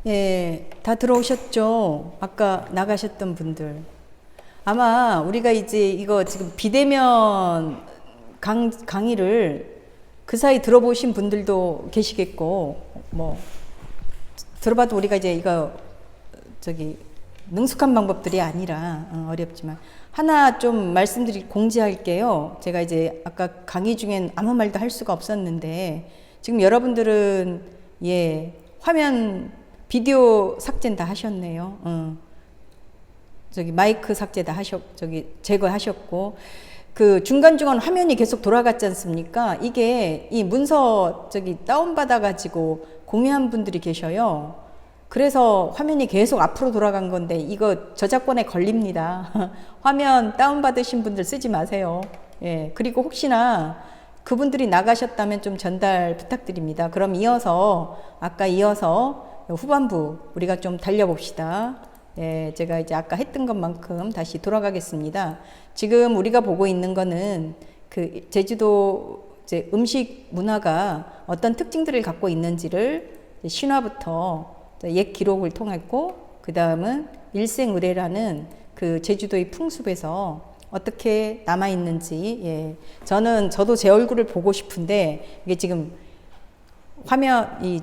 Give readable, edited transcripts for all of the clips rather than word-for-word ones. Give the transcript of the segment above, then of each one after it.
예, 다 들어오셨죠? 아까 나가셨던 분들. 아마 우리가 이제 이거 지금 비대면 강의를 그 사이 들어보신 분들도 계시겠고, 뭐, 들어봐도 우리가 이제 이거, 능숙한 방법들이 아니라, 어렵지만. 하나 좀 공지할게요. 제가 이제 아까 강의 중엔 아무 말도 할 수가 없었는데, 지금 여러분들은, 예, 화면, 비디오 삭제는 다 하셨네요. 마이크 삭제 다 제거하셨고, 그 중간중간 화면이 계속 돌아갔지 않습니까? 이게 이 문서 다운받아가지고 공유한 분들이 계셔요. 그래서 화면이 계속 앞으로 돌아간 건데, 이거 저작권에 걸립니다. 화면 다운받으신 분들 쓰지 마세요. 예. 그리고 혹시나 그분들이 나가셨다면 좀 전달 부탁드립니다. 그럼 아까 이어서 후반부 우리가 좀 달려봅시다. 예, 제가 이제 아까 했던 것만큼 다시 돌아가겠습니다. 지금 우리가 보고 있는 거는 그 제주도 이제 음식 문화가 어떤 특징들을 갖고 있는지를 신화부터 옛 기록을 통했고, 그 다음은 일생의례라는 그 제주도의 풍습에서 어떻게 남아있는지, 예. 저도 제 얼굴을 보고 싶은데, 이게 지금 이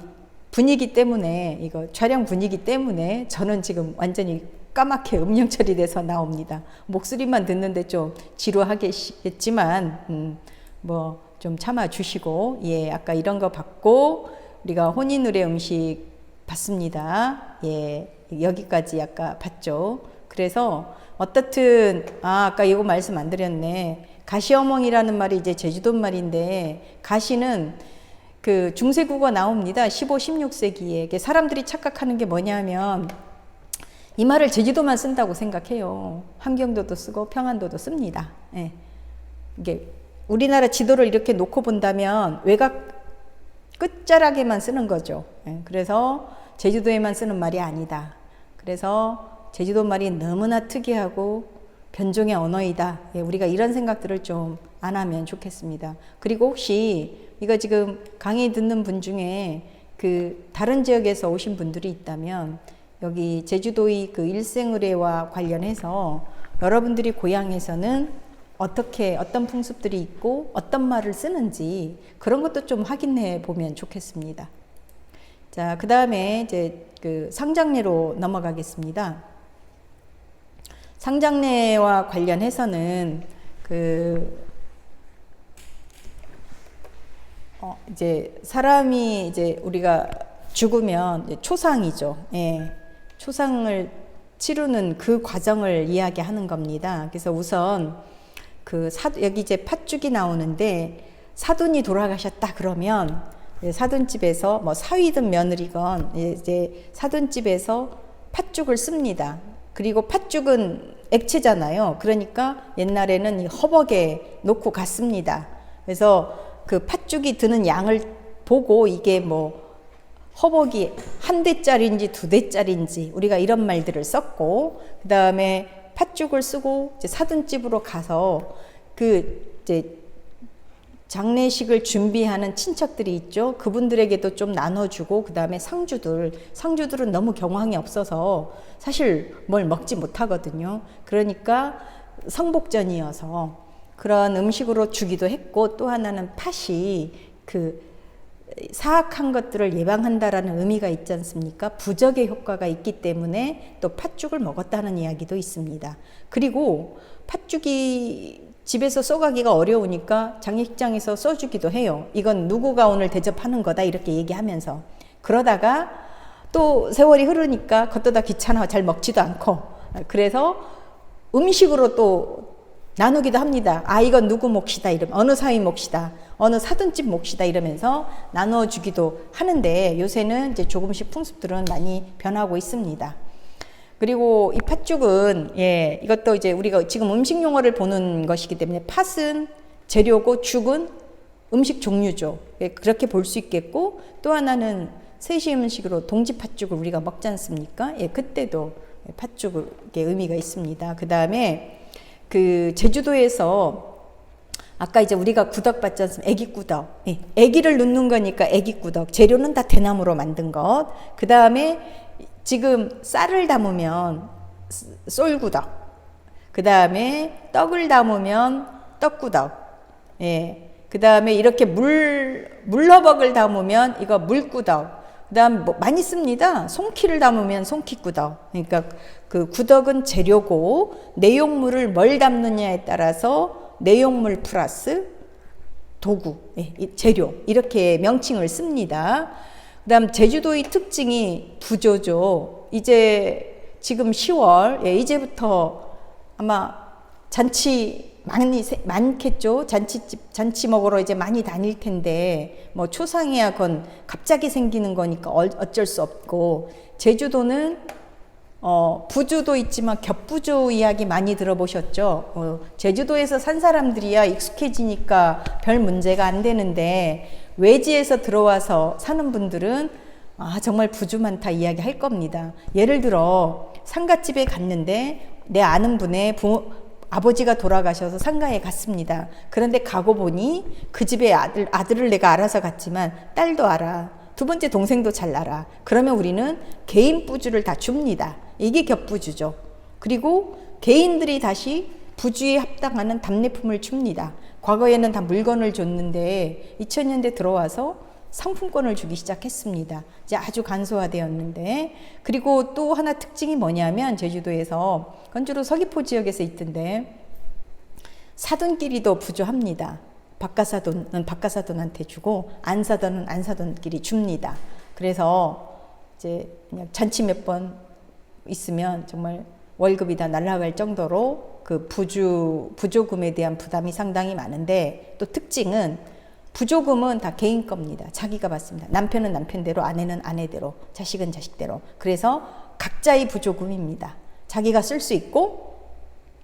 분위기 때문에, 이거 촬영 분위기 때문에 저는 지금 완전히 까맣게 음영 처리돼서 나옵니다. 목소리만 듣는데 좀 지루하겠지만, 뭐 좀 참아 주시고, 예, 아까 이런 거 받고, 우리가 혼인의례 음식 봤습니다. 예, 여기까지 아까 봤죠. 그래서 어떻든, 아까 이거 말씀 안 드렸네. 가시어멍이라는 말이 이제 제주도 말인데, 가시는 그 중세국어 나옵니다. 15, 16세기에. 사람들이 착각하는 게 뭐냐면, 이 말을 제주도만 쓴다고 생각해요. 함경도도 쓰고 평안도도 씁니다. 예. 이게 우리나라 지도를 이렇게 놓고 본다면 외곽 끝자락에만 쓰는 거죠. 예. 그래서 제주도에만 쓰는 말이 아니다. 그래서 제주도 말이 너무나 특이하고 변종의 언어이다. 예. 우리가 이런 생각들을 좀 안 하면 좋겠습니다. 그리고 혹시 이거 지금 강의 듣는 분 중에 그 다른 지역에서 오신 분들이 있다면, 여기 제주도의 그 일생의례와 관련해서 여러분들이 고향에서는 어떤 풍습들이 있고 어떤 말을 쓰는지 그런 것도 좀 확인해 보면 좋겠습니다. 자, 그 다음에 이제 그 상장례로 넘어가겠습니다. 상장례와 관련해서는 이제 사람이 이제 우리가 죽으면 이제 초상이죠. 예. 초상을 치르는 그 과정을 이야기하는 겁니다. 그래서 우선 여기 이제 팥죽이 나오는데, 사돈이 돌아가셨다 그러면 사돈집에서 뭐 사위든 며느리건 이제 사돈집에서 팥죽을 씁니다. 그리고 팥죽은 액체잖아요. 그러니까 옛날에는 이 허벅에 놓고 갔습니다. 그래서 그 팥죽이 드는 양을 보고 이게 뭐 허벅이 1대짜리인지 2대짜리인지 우리가 이런 말들을 썼고, 그 다음에 팥죽을 쓰고 이제 사돈집으로 가서 이제 장례식을 준비하는 친척들이 있죠. 그분들에게도 좀 나눠주고, 그 다음에 상주들은 너무 경황이 없어서 사실 뭘 먹지 못하거든요. 그러니까 성복전이어서 그런 음식으로 주기도 했고, 또 하나는 팥이 사악한 것들을 예방한다라는 의미가 있지 않습니까? 부적의 효과가 있기 때문에 또 팥죽을 먹었다는 이야기도 있습니다. 그리고 팥죽이 집에서 써가기가 어려우니까 장례식장에서 써주기도 해요. 이건 누구가 오늘 대접하는 거다 이렇게 얘기하면서. 그러다가 또 세월이 흐르니까 그것도 다 귀찮아 잘 먹지도 않고, 그래서 음식으로 또 나누기도 합니다. 이건 누구 몫이다 이러면, 어느 사위 몫이다, 어느 사돈집 몫이다 이러면서 나눠주기도 하는데, 요새는 이제 조금씩 풍습들은 많이 변하고 있습니다. 그리고 이 팥죽은, 예, 이것도 이제 우리가 지금 음식 용어를 보는 것이기 때문에 팥은 재료고 죽은 음식 종류죠. 예, 그렇게 볼 수 있겠고, 또 하나는 세시 음식으로 동지 팥죽을 우리가 먹지 않습니까? 예, 그때도 팥죽의 의미가 있습니다. 그 다음에 제주도에서 아까 이제 우리가 구덕 받지 않습니까? 애기구덕. 예, 애기를 넣는 거니까 애기구덕. 재료는 다 대나무로 만든 것. 그 다음에 지금 쌀을 담으면 쏠구덕, 그 다음에 떡을 담으면 떡구덕, 예, 그 다음에 이렇게 물러벅을 담으면 이거 물구덕, 그 다음 뭐 많이 씁니다. 송키를 담으면 송키구덕. 그러니까 그 구덕은 재료고 내용물을 뭘 담느냐에 따라서 내용물 플러스 도구, 예, 재료 이렇게 명칭을 씁니다. 그 다음 제주도의 특징이 부조죠. 이제 지금 10월, 예, 이제부터 아마 잔치 많겠죠. 잔치 먹으러 이제 많이 다닐 텐데, 뭐 초상이야 건 갑자기 생기는 거니까 어쩔 수 없고, 제주도는 부조도 있지만 겹부조 이야기 많이 들어보셨죠? 제주도에서 산 사람들이야 익숙해지니까 별 문제가 안 되는데, 외지에서 들어와서 사는 분들은 정말 부조 많다 이야기 할 겁니다. 예를 들어 상갓집에 갔는데 내 아는 분의 아버지가 돌아가셔서 상가에 갔습니다. 그런데 가고 보니 그 집의 아들을 내가 알아서 갔지만 딸도 알아. 두 번째 동생도 잘 알아. 그러면 우리는 개인 부주를 다 줍니다. 이게 겹부주죠. 그리고 개인들이 다시 부주에 합당하는 답례품을 줍니다. 과거에는 다 물건을 줬는데 2000년대 들어와서 상품권을 주기 시작했습니다. 이제 아주 간소화되었는데, 그리고 또 하나 특징이 뭐냐면 제주도에서 건주로 서귀포 지역에서 있던데 사돈끼리도 부조합니다. 박가사돈은 박가사돈한테 주고 안사돈은 안사돈끼리 줍니다. 그래서 이제 그냥 잔치 몇 번 있으면 정말 월급이 다 날아갈 정도로 그 부조금에 대한 부담이 상당히 많은데, 또 특징은 부조금은 다 개인 겁니다. 자기가 받습니다. 남편은 남편대로, 아내는 아내대로, 자식은 자식대로. 그래서 각자의 부조금입니다. 자기가 쓸 수 있고,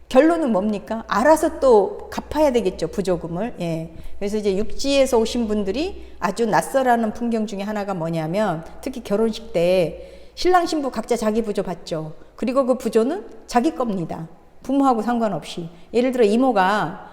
결론은 뭡니까? 알아서 또 갚아야 되겠죠, 부조금을. 예. 그래서 이제 육지에서 오신 분들이 아주 낯설어하는 풍경 중에 하나가 뭐냐면, 특히 결혼식 때 신랑 신부 각자 자기 부조 받죠. 그리고 그 부조는 자기 겁니다. 부모하고 상관없이. 예를 들어 이모가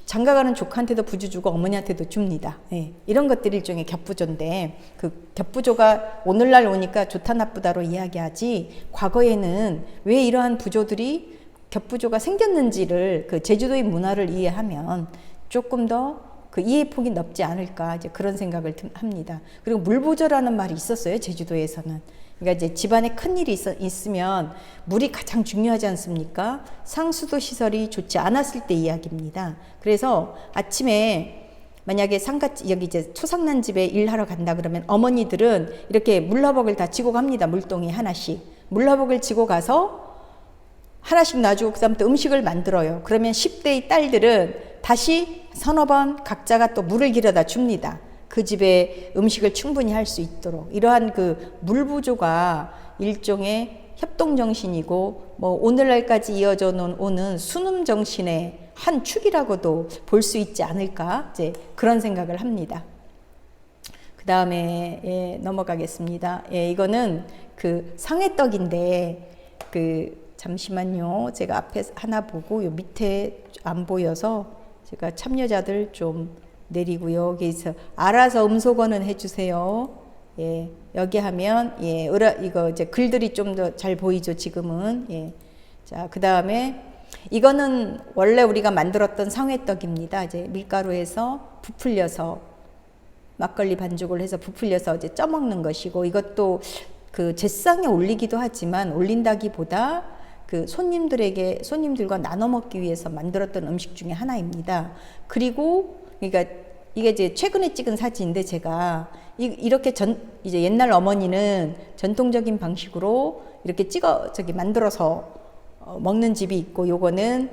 장가가는 조카한테도 부조 주고 어머니한테도 줍니다. 예, 이런 것들이 일종의 겹부조인데, 그 겹부조가 오늘날 오니까 좋다 나쁘다로 이야기하지, 과거에는 왜 이러한 부조들이 겹부조가 생겼는지를, 그 제주도의 문화를 이해하면 조금 더 그 이해 폭이 넓지 않을까, 이제 그런 생각을 합니다. 그리고 물부조라는 말이 있었어요, 제주도에서는. 그러니까 이제 집안에 큰 일이 있으면 물이 가장 중요하지 않습니까? 상수도 시설이 좋지 않았을 때 이야기입니다. 그래서 아침에 만약에 여기 이제 초상난 집에 일하러 간다 그러면 어머니들은 이렇게 물러벅을 다 지고 갑니다. 물동이 하나씩. 물러벅을 지고 가서 하나씩 놔주고 그다음부터 음식을 만들어요. 그러면 10대의 딸들은 다시 서너 번 각자가 또 물을 길어다 줍니다. 그 집에 음식을 충분히 할 수 있도록. 이러한 그 물부조가 일종의 협동정신이고, 뭐 오늘날까지 이어져 오는 순음정신의 한 축이라고도 볼 수 있지 않을까, 이제 그런 생각을 합니다. 그 다음에 예, 넘어가겠습니다. 예, 이거는 그 상해떡인데, 잠시만요. 제가 앞에 하나 보고 요 밑에 안 보여서 제가 참여자들 좀 내리고요. 여기서 알아서 음소거는 해주세요. 예, 여기 하면 예, 이거 이제 글들이 좀 더 잘 보이죠, 지금은. 예. 자, 그 다음에 이거는 원래 우리가 만들었던 상회떡입니다. 이제 밀가루에서 부풀려서 막걸리 반죽을 해서 부풀려서 이제 쪄먹는 것이고, 이것도 그 제상에 올리기도 하지만 올린다기보다 그 손님들과 나눠 먹기 위해서 만들었던 음식 중에 하나입니다. 그리고 그러니까 이게 이제 최근에 찍은 사진인데, 제가 이렇게 이제 옛날 어머니는 전통적인 방식으로 이렇게 만들어서 먹는 집이 있고, 요거는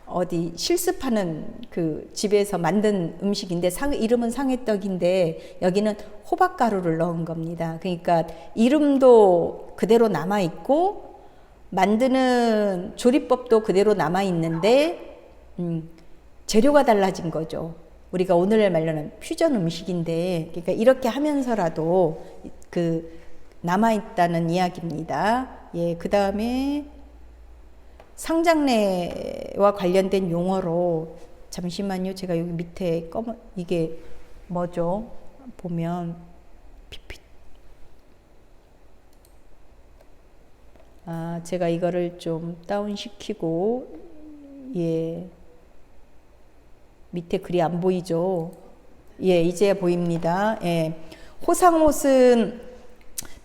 어디 실습하는 그 집에서 만든 음식인데, 이름은 상해떡인데 여기는 호박가루를 넣은 겁니다. 그러니까 이름도 그대로 남아 있고 만드는 조리법도 그대로 남아 있는데 재료가 달라진 거죠. 우리가 오늘날 말로는 퓨전 음식인데, 그러니까 이렇게 하면서라도 그 남아 있다는 이야기입니다. 예, 그 다음에 상장례와 관련된 용어로, 잠시만요. 제가 여기 밑에 이게 뭐죠? 보면 제가 이거를 좀 다운시키고, 예, 밑에 글이 안 보이죠? 예, 이제 보입니다. 예. 호상옷은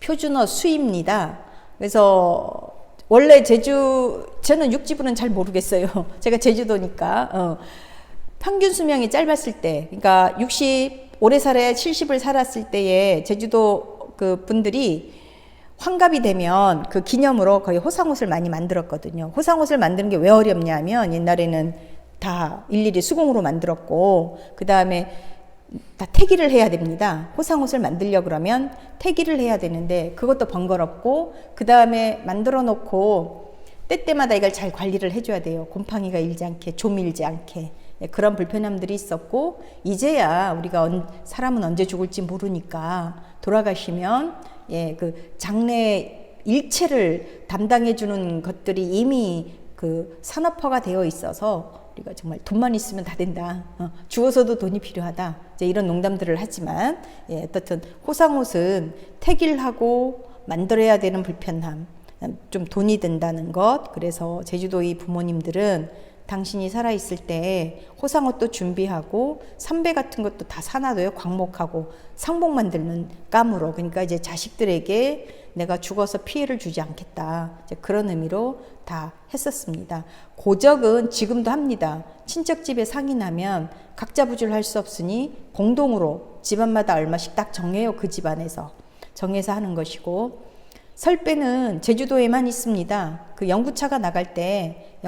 표준어 수입니다. 그래서 원래 저는 육지부는 잘 모르겠어요. 제가 제주도니까. 평균 수명이 짧았을 때, 그러니까 60, 오래 살아야 70을 살았을 때에 제주도 그 분들이 환갑이 되면 그 기념으로 거의 호상옷을 많이 만들었거든요. 호상옷을 만드는 게 왜 어렵냐면 옛날에는 다 일일이 수공으로 만들었고, 그 다음에 다 태기를 해야 됩니다. 호상옷을 만들려 그러면 태기를 해야 되는데 그것도 번거롭고, 그 다음에 만들어 놓고 때때마다 이걸 잘 관리를 해줘야 돼요. 곰팡이가 일지 않게, 좀 일지 않게. 그런 불편함들이 있었고, 이제야 우리가 사람은 언제 죽을지 모르니까 돌아가시면 그 장례 일체를 담당해 주는 것들이 이미 그 산업화가 되어 있어서 우리가 정말 돈만 있으면 다 된다. 죽어서도 돈이 필요하다. 이제 이런 농담들을 하지만, 어떻든 호상옷은 태길하고 만들어야 되는 불편함, 좀 돈이 든다는 것. 그래서 제주도의 부모님들은 당신이 살아있을 때 호상옷도 준비하고 삼배 같은 것도 다 사놔둬요. 광목하고 상복 만드는 감으로. 그러니까 이제 자식들에게 내가 죽어서 피해를 주지 않겠다, 이제 그런 의미로 다 했었습니다. 고적은 지금도 합니다. 친척집에 상이 나면 각자 부주를 할 수 없으니 공동으로 집안마다 얼마씩 딱 정해요. 그 집안에서 정해서 하는 것이고, 설배는 제주도에만 있습니다. 그 영구차가 나갈 때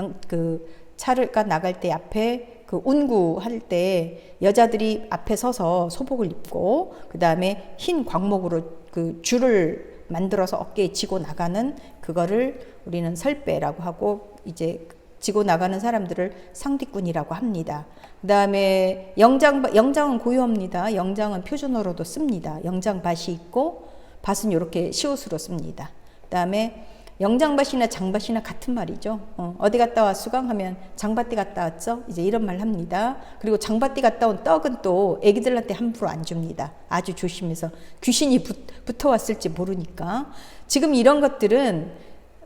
차가 나갈 때 앞에 그 운구할 때 여자들이 앞에 서서 소복을 입고, 그 다음에 흰 광목으로 그 줄을 만들어서 어깨에 지고 나가는 그거를 우리는 설배라고 하고, 이제 지고 나가는 사람들을 상뒤꾼이라고 합니다. 그 다음에 영장은 고유합니다. 영장은 표준어로도 씁니다. 영장밭이 있고, 밭은 이렇게 시옷으로 씁니다. 그 다음에 영장밭이나 장밭이나 같은 말이죠. 어디 갔다 와 수강하면 장밭대 갔다 왔죠? 이제 이런 말 합니다. 그리고 장밭대 갔다 온 떡은 또 애기들한테 함부로 안 줍니다. 아주 조심해서, 귀신이 붙어왔을지 모르니까. 지금 이런 것들은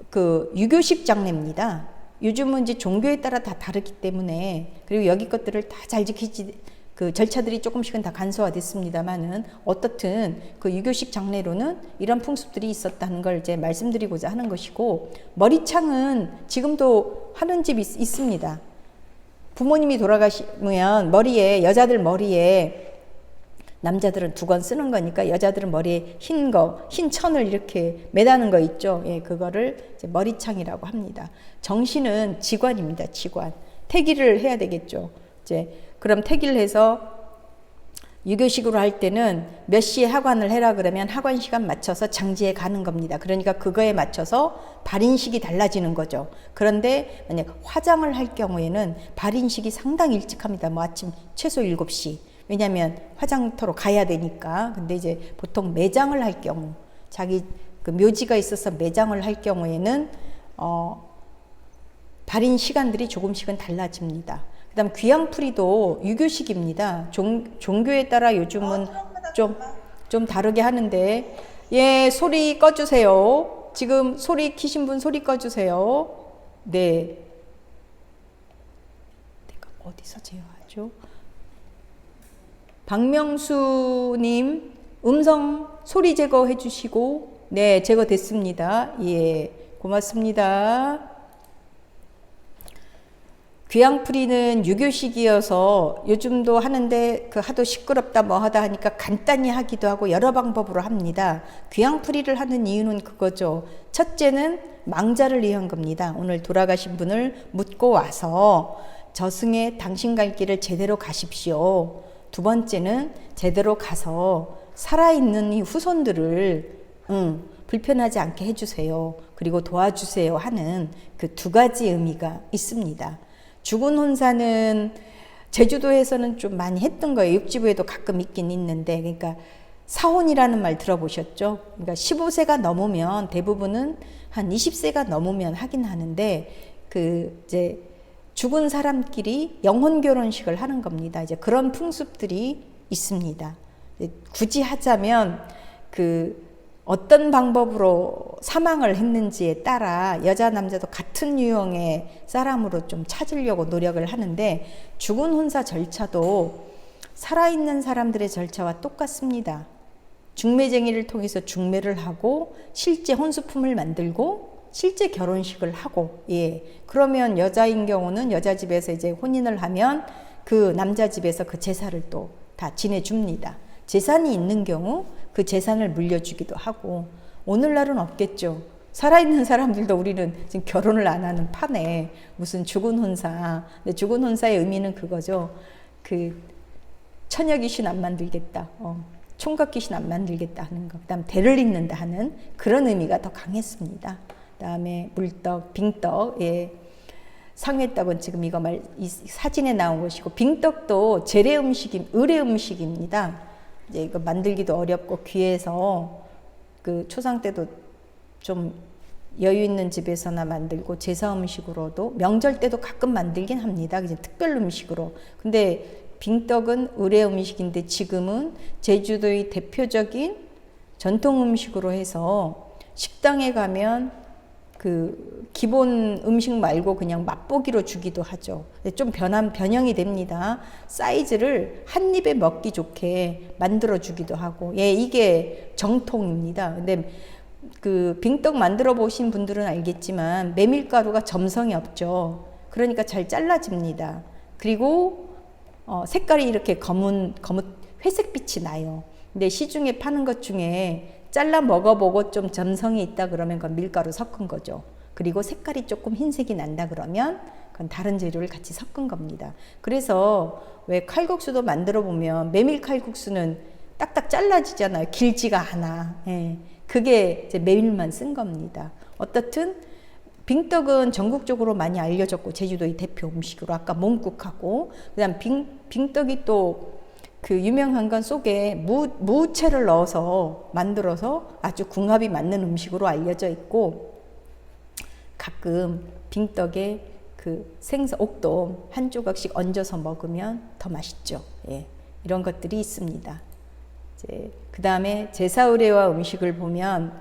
그 유교식 장례입니다. 요즘은 이제 종교에 따라 다 다르기 때문에, 그리고 여기 것들을 다 잘 지키지, 그 절차들이 조금씩은 다 간소화됐습니다만은, 어떻든 그 유교식 장례로는 이런 풍습들이 있었다는 걸 이제 말씀드리고자 하는 것이고, 머리창은 지금도 하는 집이 있습니다. 부모님이 돌아가시면 머리에, 여자들 머리에, 남자들은 두건 쓰는 거니까 여자들은 머리에 흰 천을 이렇게 매다는 거 있죠. 그거를 이제 머리창이라고 합니다. 정신은 직관입니다. 직관. 태기를 해야 되겠죠. 이제 그럼 태기를 해서 유교식으로 할 때는 몇 시에 하관을 해라 그러면 하관 시간 맞춰서 장지에 가는 겁니다. 그러니까 그거에 맞춰서 발인식이 달라지는 거죠. 그런데 만약 화장을 할 경우에는 발인식이 상당히 일찍 합니다. 뭐 아침 최소 7시. 왜냐하면 화장터로 가야 되니까. 근데 이제 보통 매장을 할 경우, 자기 그 묘지가 있어서 매장을 할 경우에는 발인 시간들이 조금씩은 달라집니다. 그 다음 귀향풀이도 유교식입니다. 종교에 따라 요즘은 좀 다르게 하는데, 소리 꺼주세요. 지금 소리 키신 분 소리 꺼주세요. 네. 내가 어디서 제어하죠? 박명수님, 음성 소리 제거해 주시고, 네, 제거됐습니다. 고맙습니다. 귀향풀이는 유교식이어서 요즘도 하는데 하도 시끄럽다 뭐 하다 하니까 간단히 하기도 하고 여러 방법으로 합니다. 귀향풀이를 하는 이유는 그거죠. 첫째는 망자를 위한 겁니다. 오늘 돌아가신 분을 묻고 와서 저승에 당신 갈 길을 제대로 가십시오. 두 번째는 제대로 가서 살아있는 이 후손들을 불편하지 않게 해주세요. 그리고 도와주세요 하는 그 두 가지 의미가 있습니다. 죽은 혼사는 제주도에서는 좀 많이 했던 거예요. 육지부에도 가끔 있긴 있는데, 그러니까 사혼이라는 말 들어보셨죠? 그러니까 15세가 넘으면, 대부분은 한 20세가 넘으면 하긴 하는데, 이제 죽은 사람끼리 영혼 결혼식을 하는 겁니다. 이제 그런 풍습들이 있습니다. 굳이 하자면 어떤 방법으로 사망을 했는지에 따라 여자 남자도 같은 유형의 사람으로 좀 찾으려고 노력을 하는데, 죽은 혼사 절차도 살아있는 사람들의 절차와 똑같습니다. 중매쟁이를 통해서 중매를 하고 실제 혼수품을 만들고 실제 결혼식을 하고, 예. 그러면 여자인 경우는 여자 집에서 이제 혼인을 하면 그 남자 집에서 그 제사를 또 다 지내줍니다. 재산이 있는 경우 그 재산을 물려주기도 하고, 오늘날은 없겠죠. 살아있는 사람들도 우리는 지금 결혼을 안 하는 판에 무슨 죽은 혼사. 근데 죽은 혼사의 의미는 그거죠. 그 처녀 귀신 안 만들겠다. 총각 귀신 안 만들겠다 하는 거. 그다음 대를 잇는다 하는 그런 의미가 더 강했습니다. 그다음에 물떡, 빙떡, 예. 상회떡은 지금 이 사진에 나온 것이고, 빙떡도 재래 음식임, 의례 음식입니다. 이제 이거 만들기도 어렵고 귀해서 그 초상 때도 좀 여유 있는 집에서나 만들고, 제사 음식으로도 명절 때도 가끔 만들긴 합니다. 그냥 특별 음식으로. 근데 빙떡은 의례 음식인데 지금은 제주도의 대표적인 전통 음식으로 해서 식당에 가면 그 기본 음식 말고 그냥 맛보기로 주기도 하죠. 좀 변형이 됩니다. 사이즈를 한 입에 먹기 좋게 만들어 주기도 하고, 예, 이게 정통입니다. 근데 그 빙떡 만들어 보신 분들은 알겠지만 메밀가루가 점성이 없죠. 그러니까 잘 잘라집니다. 그리고 색깔이 이렇게 검은 회색빛이 나요. 근데 시중에 파는 것 중에 잘라 먹어보고 좀 점성이 있다 그러면 그건 밀가루 섞은 거죠. 그리고 색깔이 조금 흰색이 난다 그러면 그건 다른 재료를 같이 섞은 겁니다. 그래서 왜 칼국수도 만들어 보면 메밀 칼국수는 딱딱 잘라지잖아요. 길지가 않아. 예. 그게 이제 메밀만 쓴 겁니다. 어떻든 빙떡은 전국적으로 많이 알려졌고 제주도의 대표 음식으로, 아까 몽국하고, 그다음 빙떡이 또 그 유명한 건 속에 무채를 넣어서 만들어서 아주 궁합이 맞는 음식으로 알려져 있고, 가끔 빙떡에 그 생선 옥돔 한 조각씩 얹어서 먹으면 더 맛있죠. 예, 이런 것들이 있습니다. 그 다음에 제사 의례와 음식을 보면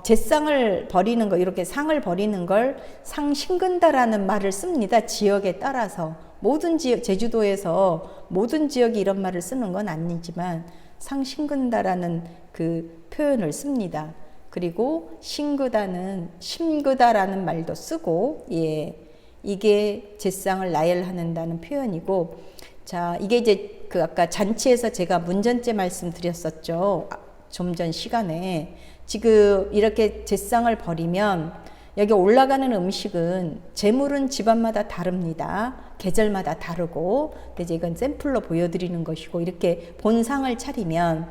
제상을 버리는 거, 이렇게 상을 버리는 걸 상신근다라는 말을 씁니다. 지역에 따라서. 모든 지역, 제주도에서 모든 지역이 이런 말을 쓰는 건 아니지만 상신근다라는 그 표현을 씁니다. 그리고 심그다라는 말도 쓰고, 예, 이게 제상을 나열하는다는 표현이고, 자, 이게 이제 그 아까 잔치에서 제가 문전제 말씀드렸었죠. 좀 전 시간에. 지금 이렇게 제상을 버리면 여기 올라가는 음식은 재물은 집안마다 다릅니다. 계절마다 다르고, 이제 이건 샘플로 보여드리는 것이고, 이렇게 본상을 차리면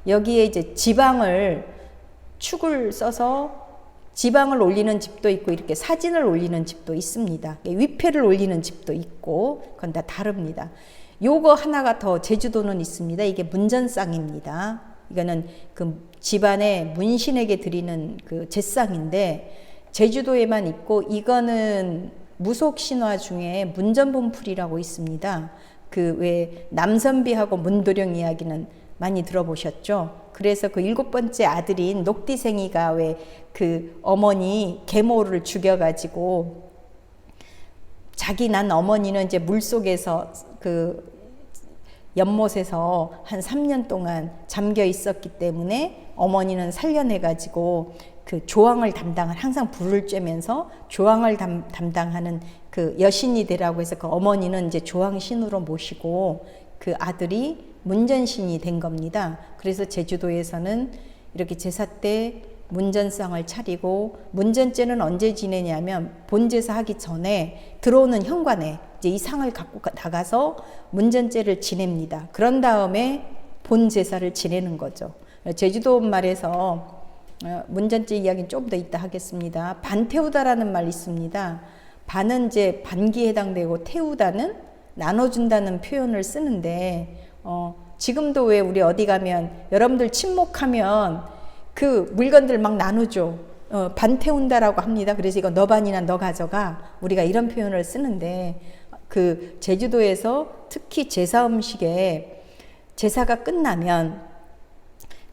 여기에 이제 지방을 축을 써서 지방을 올리는 집도 있고, 이렇게 사진을 올리는 집도 있습니다. 위패를 올리는 집도 있고, 그건 다 다릅니다. 요거 하나가 더 제주도는 있습니다. 이게 문전상입니다. 이거는 그 집안의 문신에게 드리는 그 제상인데 제주도에만 있고, 이거는 무속 신화 중에 문전본풀이라고 있습니다. 그 왜 남선비하고 문도령 이야기는 많이 들어보셨죠? 그래서 그 7번째 아들인 녹디생이가 왜 그 어머니 계모를 죽여가지고 자기 난 어머니는 이제 물속에서 그 연못에서 한 3년 동안 잠겨 있었기 때문에 어머니는 살려내가지고 그 조항을 항상 불을 쬐면서 조항을 담당하는 그 여신이 되라고 해서 그 어머니는 이제 조항신으로 모시고 그 아들이 문전신이 된 겁니다. 그래서 제주도에서는 이렇게 제사 때 문전상을 차리고, 문전제는 언제 지내냐면 본제사 하기 전에 들어오는 현관에 이제 이 상을 갖고 나가서 문전제를 지냅니다. 그런 다음에 본제사를 지내는 거죠. 제주도 말에서 문전제 이야기는 좀 더 이따 하겠습니다. 반 태우다라는 말이 있습니다. 반은 이제 반기에 해당되고 태우다는 나눠준다는 표현을 쓰는데, 지금도 왜 우리 어디 가면 여러분들 친목하면 그 물건들 막 나누죠. 반 태운다라고 합니다. 그래서 이거 너 반이나 너 가져가, 우리가 이런 표현을 쓰는데, 그 제주도에서 특히 제사 음식에 제사가 끝나면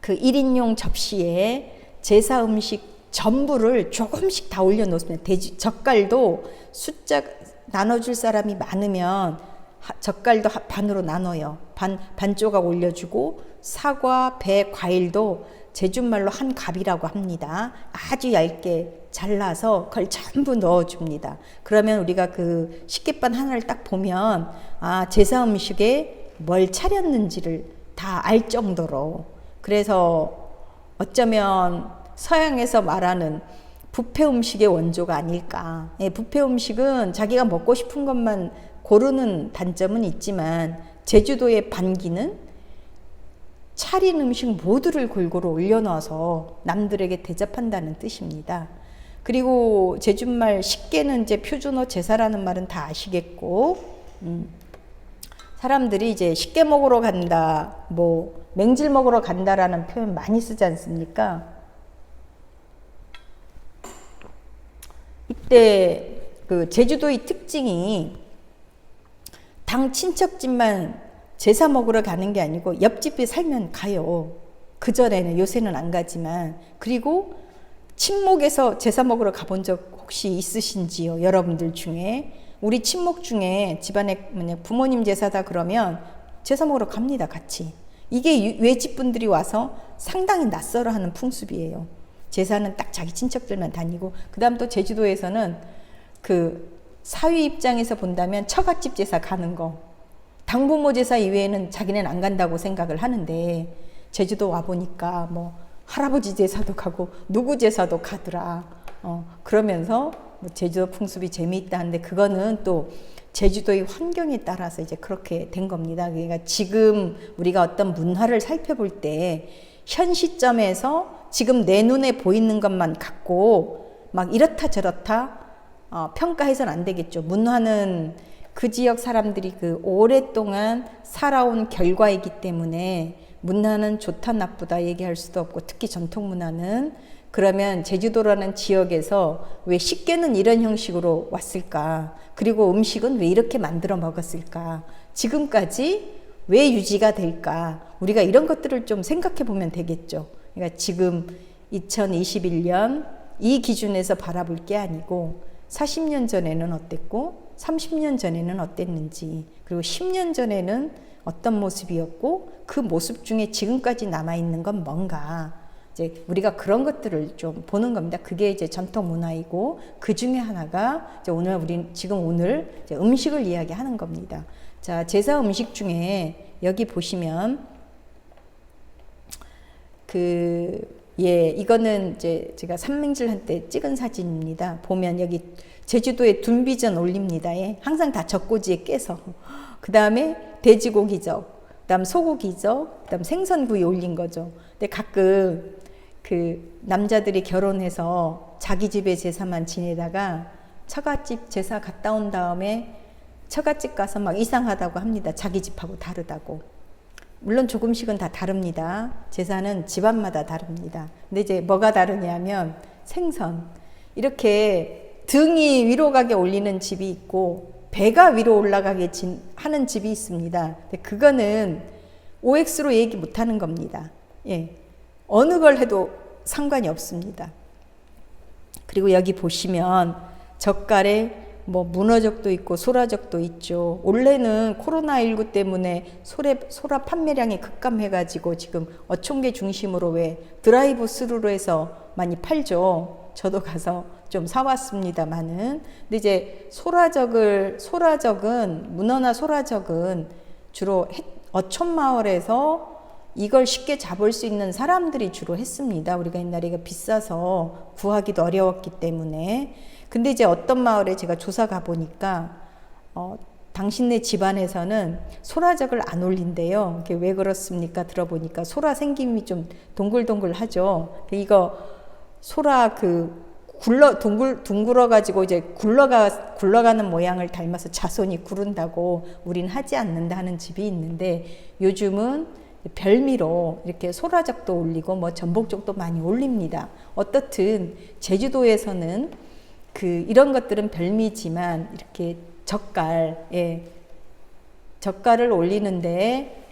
그 1인용 접시에 제사 음식 전부를 조금씩 다 올려놓습니다. 젓갈도 숫자 나눠줄 사람이 많으면 젓갈도 반으로 나눠요. 반 조각 올려주고, 사과, 배, 과일도 제주말로 한 갑이라고 합니다. 아주 얇게 잘라서 그걸 전부 넣어줍니다. 그러면 우리가 그 식객반 하나를 딱 보면 제사 음식에 뭘 차렸는지를 다 알 정도로. 그래서 어쩌면 서양에서 말하는 뷔페 음식의 원조가 아닐까. 뷔페 음식은 자기가 먹고 싶은 것만 고르는 단점은 있지만, 제주도의 반기는 차린 음식 모두를 골고루 올려놔서 남들에게 대접한다는 뜻입니다. 그리고 제주말 식계는 이제 표준어 제사라는 말은 다 아시겠고, 사람들이 이제 식계 먹으러 간다, 뭐 맹질 먹으러 간다라는 표현 많이 쓰지 않습니까? 이때 그 제주도의 특징이 당 친척집만 제사 먹으러 가는 게 아니고 옆집에 살면 가요. 그전에는, 요새는 안 가지만. 그리고 친목에서 제사 먹으러 가본 적 혹시 있으신지요? 여러분들 중에. 우리 친목 중에 집안에 부모님 제사다 그러면 제사 먹으러 갑니다, 같이. 이게 외집분들이 와서 상당히 낯설어 하는 풍습이에요. 제사는 딱 자기 친척들만 다니고, 그 다음 또 제주도에서는 그 사위 입장에서 본다면 처갓집 제사 가는 거, 당부모 제사 이외에는 자기는 안 간다고 생각을 하는데, 제주도 와보니까 뭐 할아버지 제사도 가고 누구 제사도 가더라. 그러면서 뭐 제주도 풍습이 재미있다 하는데, 그거는 또 제주도의 환경에 따라서 이제 그렇게 된 겁니다. 그러니까 지금 우리가 어떤 문화를 살펴볼 때 현 시점에서 지금 내 눈에 보이는 것만 갖고 막 이렇다 저렇다 평가해서는 안 되겠죠. 문화는 그 지역 사람들이 그 오랫동안 살아온 결과이기 때문에 문화는 좋다 나쁘다 얘기할 수도 없고, 특히 전통 문화는. 그러면 제주도라는 지역에서 왜 식계는 이런 형식으로 왔을까? 그리고 음식은 왜 이렇게 만들어 먹었을까? 지금까지 왜 유지가 될까? 우리가 이런 것들을 좀 생각해 보면 되겠죠. 그러니까 지금 2021년 이 기준에서 바라볼 게 아니고 40년 전에는 어땠고 30년 전에는 어땠는지, 그리고 10년 전에는 어떤 모습이었고 그 모습 중에 지금까지 남아있는 건 뭔가, 이제 우리가 그런 것들을 좀 보는 겁니다. 그게 이제 전통 문화이고, 그 중에 하나가 이제 오늘 이제 음식을 이야기하는 겁니다. 자, 제사 음식 중에 여기 보시면 이거는 이제 제가 삼명절 한 때 찍은 사진입니다. 보면 여기 제주도에 둔비전 올립니다. 항상 다 젖꼬지에 깨서. 그 다음에 돼지고기적, 그 다음 소고기적, 그 다음 생선구이 올린 거죠. 근데 가끔 그 남자들이 결혼해서 자기 집에 제사만 지내다가 처갓집 제사 갔다 온 다음에 처갓집 가서 막 이상하다고 합니다. 자기 집하고 다르다고. 물론 조금씩은 다 다릅니다. 제사는 집안마다 다릅니다. 근데 이제 뭐가 다르냐면 생선. 이렇게 등이 위로 가게 올리는 집이 있고 배가 위로 올라가게 하는 집이 있습니다. 근데 그거는 OX로 얘기 못 하는 겁니다. 어느 걸 해도 상관이 없습니다. 그리고 여기 보시면 젓갈에 뭐 문어적도 있고 소라적도 있죠. 원래는 코로나19 때문에 소라 판매량이 급감해가지고 지금 어촌계 중심으로 왜 드라이브 스루로 해서 많이 팔죠. 저도 가서 좀 사왔습니다만은. 근데 이제 소라적은 문어나 소라적은 주로 어촌 마을에서 이걸 쉽게 잡을 수 있는 사람들이 주로 했습니다. 우리가 옛날에 이거 비싸서 구하기도 어려웠기 때문에. 근데 이제 어떤 마을에 제가 조사 가보니까 당신네 집안에서는 소라적을 안 올린대요. 그게 왜 그렇습니까? 들어보니까 소라 생김이 좀 동글동글하죠. 이거 소라 둥글어가지고 이제 굴러가는 모양을 닮아서 자손이 구른다고 우린 하지 않는다 하는 집이 있는데, 요즘은 별미로 이렇게 소라적도 올리고 뭐 전복적도 많이 올립니다. 어떻든 제주도에서는 이런 것들은 별미지만 이렇게 젓갈을 올리는데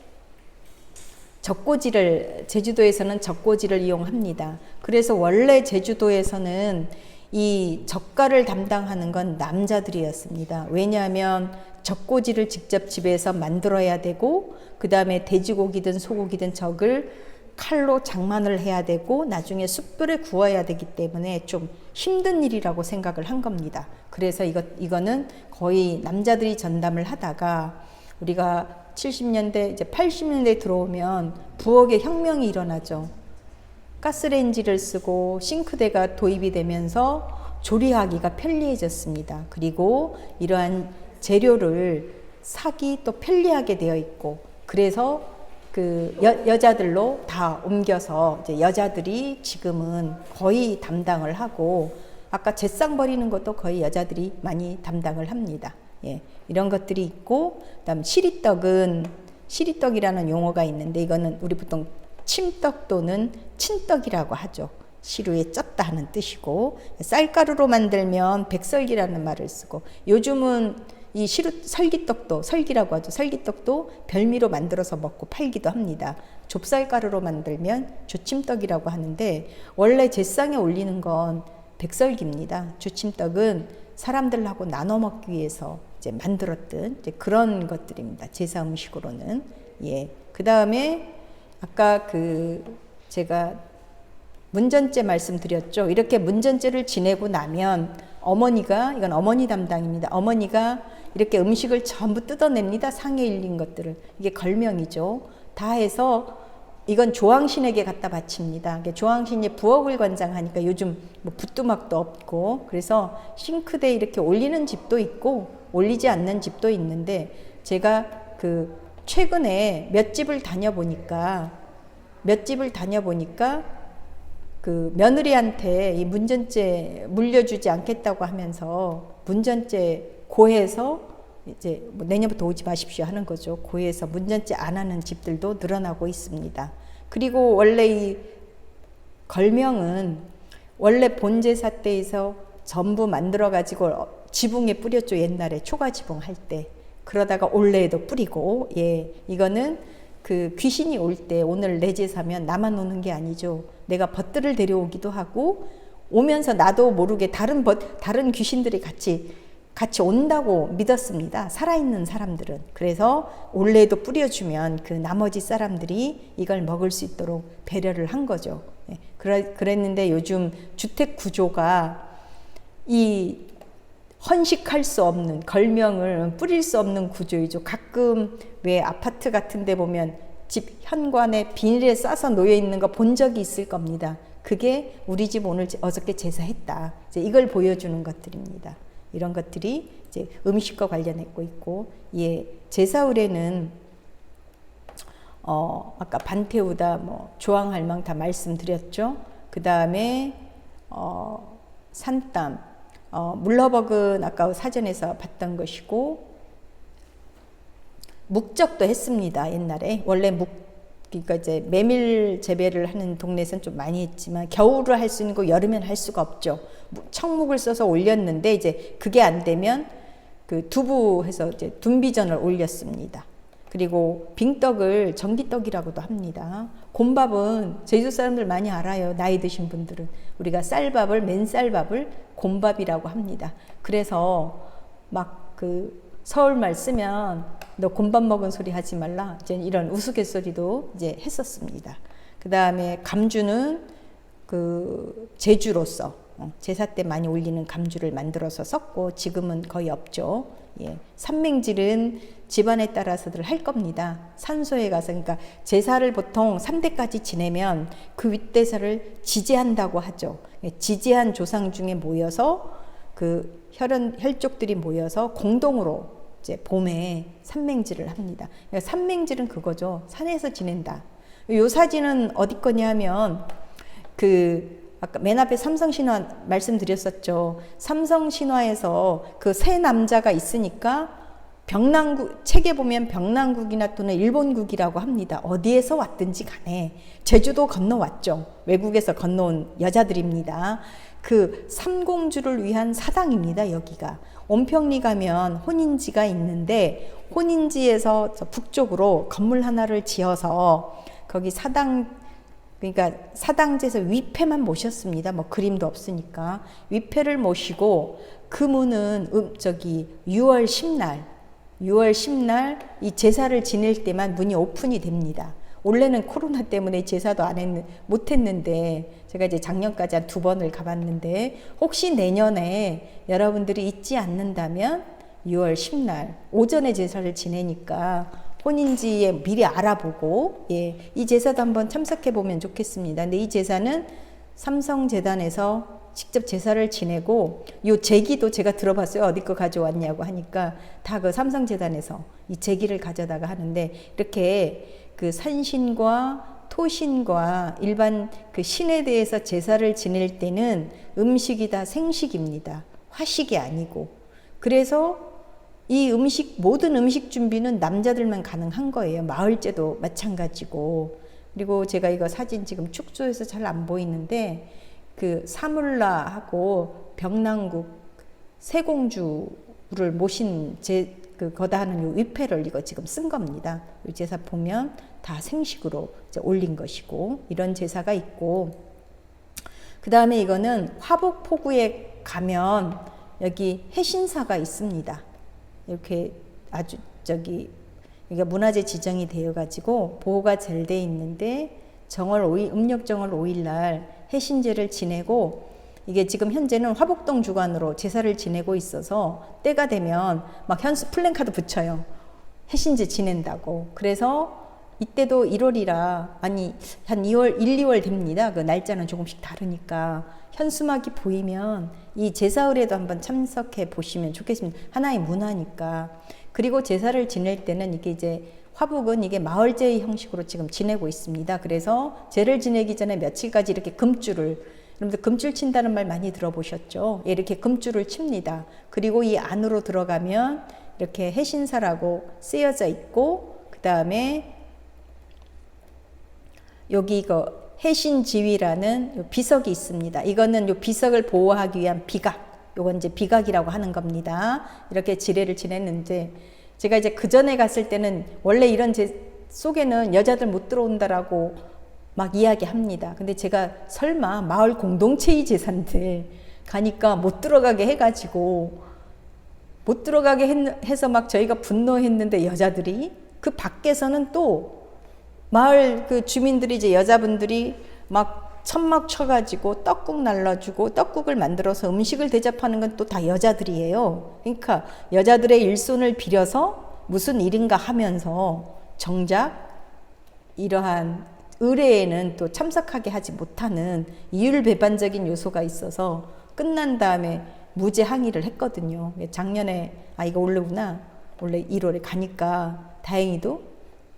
제주도에서는 젖꽂이를 이용합니다. 그래서 원래 제주도에서는 이 젓갈을 담당하는 건 남자들이었습니다. 왜냐하면 젖꽂이를 직접 집에서 만들어야 되고, 그 다음에 돼지고기든 소고기든 젓을 칼로 장만을 해야 되고, 나중에 숯불에 구워야 되기 때문에 좀 힘든 일이라고 생각을 한 겁니다. 그래서 이거는 거의 남자들이 전담을 하다가, 우리가 70년대, 이제 80년대 들어오면 부엌에 혁명이 일어나죠. 가스레인지를 쓰고 싱크대가 도입이 되면서 조리하기가 편리해졌습니다. 그리고 이러한 재료를 사기 또 편리하게 되어 있고, 그래서 그 여자들로 다 옮겨서 이제 여자들이 지금은 거의 담당을 하고, 아까 제상 버리는 것도 거의 여자들이 많이 담당을 합니다. 예, 이런 것들이 있고, 그다음 시리떡이라는 용어가 있는데, 이거는 우리 보통 침떡 또는 친떡이라고 하죠. 시루에 쪘다 하는 뜻이고, 쌀가루로 만들면 백설기라는 말을 쓰고, 요즘은 이 설기떡도, 설기라고 하죠. 설기떡도 별미로 만들어서 먹고 팔기도 합니다. 좁쌀가루로 만들면 조침떡이라고 하는데, 원래 제상에 올리는 건 백설기입니다. 조침떡은 사람들하고 나눠 먹기 위해서 이제 만들었던 이제 그런 것들입니다. 제사 음식으로는. 예. 그 다음에 아까 제가 문전제 말씀드렸죠. 이렇게 문전제를 지내고 나면 이건 어머니 담당입니다. 어머니가 이렇게 음식을 전부 뜯어냅니다. 상에 일린 것들을. 이게 걸명이죠. 다 해서 이건 조왕신에게 갖다 바칩니다. 조왕신이 부엌을 관장하니까 요즘 뭐 부뚜막도 없고, 그래서 싱크대에 이렇게 올리는 집도 있고 올리지 않는 집도 있는데, 제가 최근에 몇 집을 다녀보니까 그 며느리한테 이 문전제 물려주지 않겠다고 하면서 문전제 고해서 이제 뭐 내년부터 오지 마십시오 하는 거죠. 고해서 문전제 안 하는 집들도 늘어나고 있습니다. 그리고 원래 이 걸명은 원래 본제사 때에서 전부 만들어 가지고 지붕에 뿌렸죠. 옛날에 초가 지붕 할 때. 그러다가 올레에도 뿌리고, 예, 이거는 그 귀신이 올 때 오늘 내 제사면 나만 오는 게 아니죠. 내가 벗들을 데려오기도 하고, 오면서 나도 모르게 다른 귀신들이 같이 온다고 믿었습니다. 살아있는 사람들은. 그래서 올레에도 뿌려주면 그 나머지 사람들이 이걸 먹을 수 있도록 배려를 한 거죠. 예, 그랬는데 요즘 주택 구조가 이 헌식할 수 없는, 걸명을 뿌릴 수 없는 구조이죠. 가끔 왜 아파트 같은 데 보면 집 현관에 비닐에 싸서 놓여 있는 거 본 적이 있을 겁니다. 그게 우리 집 어저께 제사했다. 이제 이걸 보여주는 것들입니다. 이런 것들이 이제 음식과 관련했고 있고, 예, 제사의례는 아까 반태우다, 뭐 조항할망 다 말씀드렸죠. 그 다음에 산땀, 물러벅은 아까 사전에서 봤던 것이고, 묵적도 했습니다. 옛날에 원래 그러니까 이제 메밀 재배를 하는 동네에서는 좀 많이 했지만, 겨울을 할 수 있는 거 여름엔 할 수가 없죠. 청묵을 써서 올렸는데, 이제 그게 안 되면 그 두부해서 이제 둔비전을 올렸습니다. 그리고 빙떡을 전기떡이라고도 합니다. 곰밥은 제주 사람들 많이 알아요. 나이 드신 분들은. 우리가 맨쌀밥을 곰밥이라고 합니다. 그래서 막 서울말 쓰면 너 곰밥 먹은 소리 하지 말라, 이제 이런 우스갯소리도 이제 했었습니다. 그 다음에 감주는 제주로서 제사 때 많이 올리는 감주를 만들어서 썼고, 지금은 거의 없죠. 예. 삼맹질은 집안에 따라서들 할 겁니다. 산소에 가서, 그러니까 제사를 보통 3대까지 지내면 그 윗대사를 지제한다고 하죠. 지제한 조상 중에 모여서 혈족들이 모여서 공동으로 이제 봄에 삼맹질을 합니다. 그러니까 삼맹질은 그거죠. 산에서 지낸다. 요 사진은 어디 거냐 하면 아까 맨 앞에 삼성신화 말씀드렸었죠. 삼성신화에서 세 남자가 있으니까 책에 보면 병남국이나 또는 일본국이라고 합니다. 어디에서 왔든지 간에 제주도 건너왔죠. 외국에서 건너온 여자들입니다. 삼공주를 위한 사당입니다. 여기가 온평리 가면 혼인지가 있는데, 혼인지에서 북쪽으로 건물 하나를 지어서 거기 그러니까 사당제에서 위패만 모셨습니다. 뭐 그림도 없으니까 위패를 모시고 그 문은 6월 10날 이 제사를 지낼 때만 문이 오픈이 됩니다. 원래는 코로나 때문에 제사도 못 했는데 제가 이제 작년까지 한 2번을 가봤는데 혹시 내년에 여러분들이 잊지 않는다면 6월 10날 오전에 제사를 지내니까 혼인지에 미리 알아보고 이 제사도 한번 참석해 보면 좋겠습니다. 근데 이 제사는 삼성재단에서 직접 제사를 지내고 요 제기도 제가 들어봤어요. 어디 거 가져왔냐고 하니까 다 그 삼성재단에서 이 제기를 가져다가 하는데 이렇게 그 산신과 토신과 일반 그 신에 대해서 제사를 지낼 때는 음식이 다 생식입니다. 화식이 아니고. 그래서 이 모든 음식 준비는 남자들만 가능한 거예요. 마을제도 마찬가지고. 그리고 제가 이거 사진 지금 축소해서 잘 안 보이는데 그 사물라하고 병랑국 세공주를 모신 거다 하는 요 위패를 이거 지금 쓴 겁니다. 이 제사 보면 다 생식으로 이제 올린 것이고 이런 제사가 있고 그 다음에 이거는 화북포구에 가면 여기 해신사가 있습니다. 이렇게 아주 이게 문화재 지정이 되어 가지고 보호가 잘 돼 있는데 음력정월 5일 날 해신제를 지내고 이게 지금 현재는 화북동 주관으로 제사를 지내고 있어서 때가 되면 막 현수 플랜카드 붙여요. 해신제 지낸다고. 그래서 이때도 1월이라 아니 한 1, 2월 됩니다. 그 날짜는 조금씩 다르니까 현수막이 보이면 이 제사을에도 한번 참석해 보시면 좋겠습니다. 하나의 문화니까. 그리고 제사를 지낼 때는 이게 이제 화북은 이게 마을제 형식으로 지금 지내고 있습니다. 그래서 제를 지내기 전에 며칠까지 이렇게 여러분들 금줄 친다는 말 많이 들어보셨죠? 이렇게 금줄을 칩니다. 그리고 이 안으로 들어가면 이렇게 해신사라고 쓰여져 있고 그 다음에 여기 이거 해신지위라는 비석이 있습니다. 이거는 요 비석을 보호하기 위한 비각. 요건 이제 비각이라고 하는 겁니다. 이렇게 지례를 지냈는데 제가 이제 그 전에 갔을 때는 원래 이런 속에는 여자들 못 들어온다라고 막 이야기합니다. 근데 제가 설마 마을 공동체의 제사인데 가니까 못 들어가게 해가지고 못 들어가게 해서 막 저희가 분노했는데 여자들이 그 밖에서는 또 마을 그 주민들이 이제 여자분들이 막 천막 쳐가지고 떡국 날라주고 떡국을 만들어서 음식을 대접하는 건 또 다 여자들이에요. 그러니까 여자들의 일손을 빌려서 무슨 일인가 하면서 정작 이러한 의례에는 또 참석하게 하지 못하는 이율배반적인 요소가 있어서 끝난 다음에 무죄 항의를 했거든요. 작년에 이거 원래구나. 원래 1월에 가니까 다행히도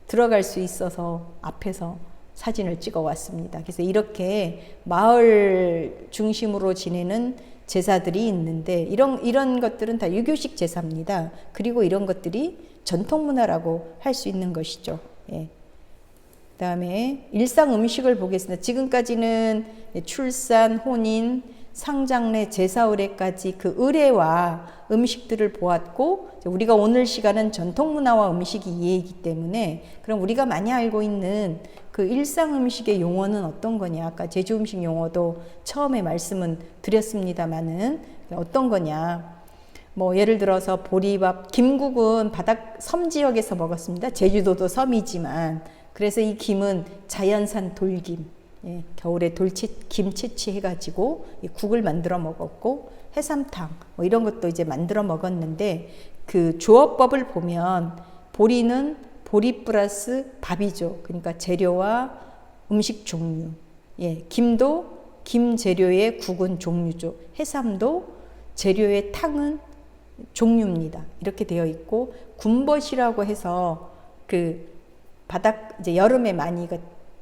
들어갈 수 있어서 앞에서 사진을 찍어 왔습니다. 그래서 이렇게 마을 중심으로 지내는 제사들이 있는데 이런 것들은 다 유교식 제사입니다. 그리고 이런 것들이 전통문화라고 할 수 있는 것이죠. 그다음에 일상 음식을 보겠습니다. 지금까지는 출산, 혼인, 상장례, 제사의례까지 그 의례와 음식들을 보았고 우리가 오늘 시간은 전통문화와 음식이 이해이기 때문에 그럼 우리가 많이 알고 있는 그 일상 음식의 용어는 어떤 거냐. 아까 제주 음식 용어도 처음에 말씀은 드렸습니다마는 어떤 거냐. 뭐 예를 들어서 보리밥, 김국은 바닥 섬 지역에서 먹었습니다. 제주도도 섬이지만 그래서 이 김은 자연산 돌김, 겨울에 김 채취해가지고 국을 만들어 먹었고 해삼탕 뭐 이런 것도 이제 만들어 먹었는데 그 조업법을 보면 보리는 보리 플러스 밥이죠. 그러니까 재료와 음식 종류. 김도 김 재료의 국은 종류죠. 해삼도 재료의 탕은 종류입니다. 이렇게 되어 있고 군벗이라고 해서 그 바닥 이제 여름에 많이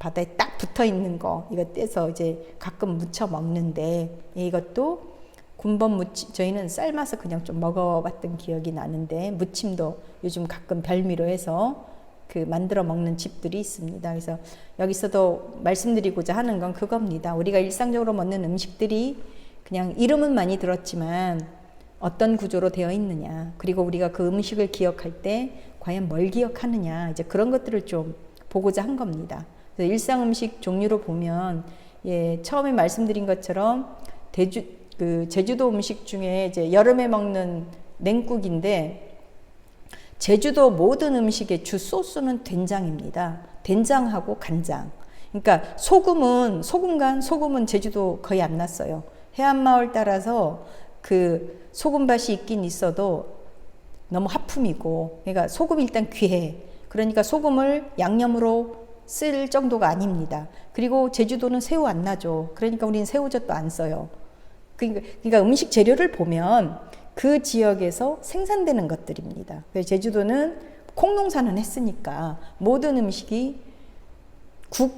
바다에 딱 붙어 있는 거 이거 떼서 이제 가끔 무쳐 먹는데 이것도 군벗 무침 저희는 삶아서 그냥 좀 먹어봤던 기억이 나는데 무침도 요즘 가끔 별미로 해서 그 만들어 먹는 집들이 있습니다. 그래서 여기서도 말씀드리고자 하는 건 그겁니다. 우리가 일상적으로 먹는 음식들이 그냥 이름은 많이 들었지만 어떤 구조로 되어 있느냐, 그리고 우리가 그 음식을 기억할 때 과연 뭘 기억하느냐, 이제 그런 것들을 좀 보고자 한 겁니다. 그래서 일상 음식 종류로 보면 예, 처음에 말씀드린 것처럼 제주도 음식 중에 이제 여름에 먹는 냉국인데 제주도 모든 음식의 주 소스는 된장입니다. 된장하고 간장. 그러니까 소금은 제주도 거의 안 났어요. 해안마을 따라서 그 소금밭이 있긴 있어도 너무 하품이고, 그러니까 소금이 일단 귀해. 그러니까 소금을 양념으로 쓸 정도가 아닙니다. 그리고 제주도는 새우 안 나죠. 그러니까 우리는 새우젓도 안 써요. 그러니까 음식 재료를 보면 그 지역에서 생산되는 것들입니다. 그래서 제주도는 콩농사는 했으니까 모든 음식이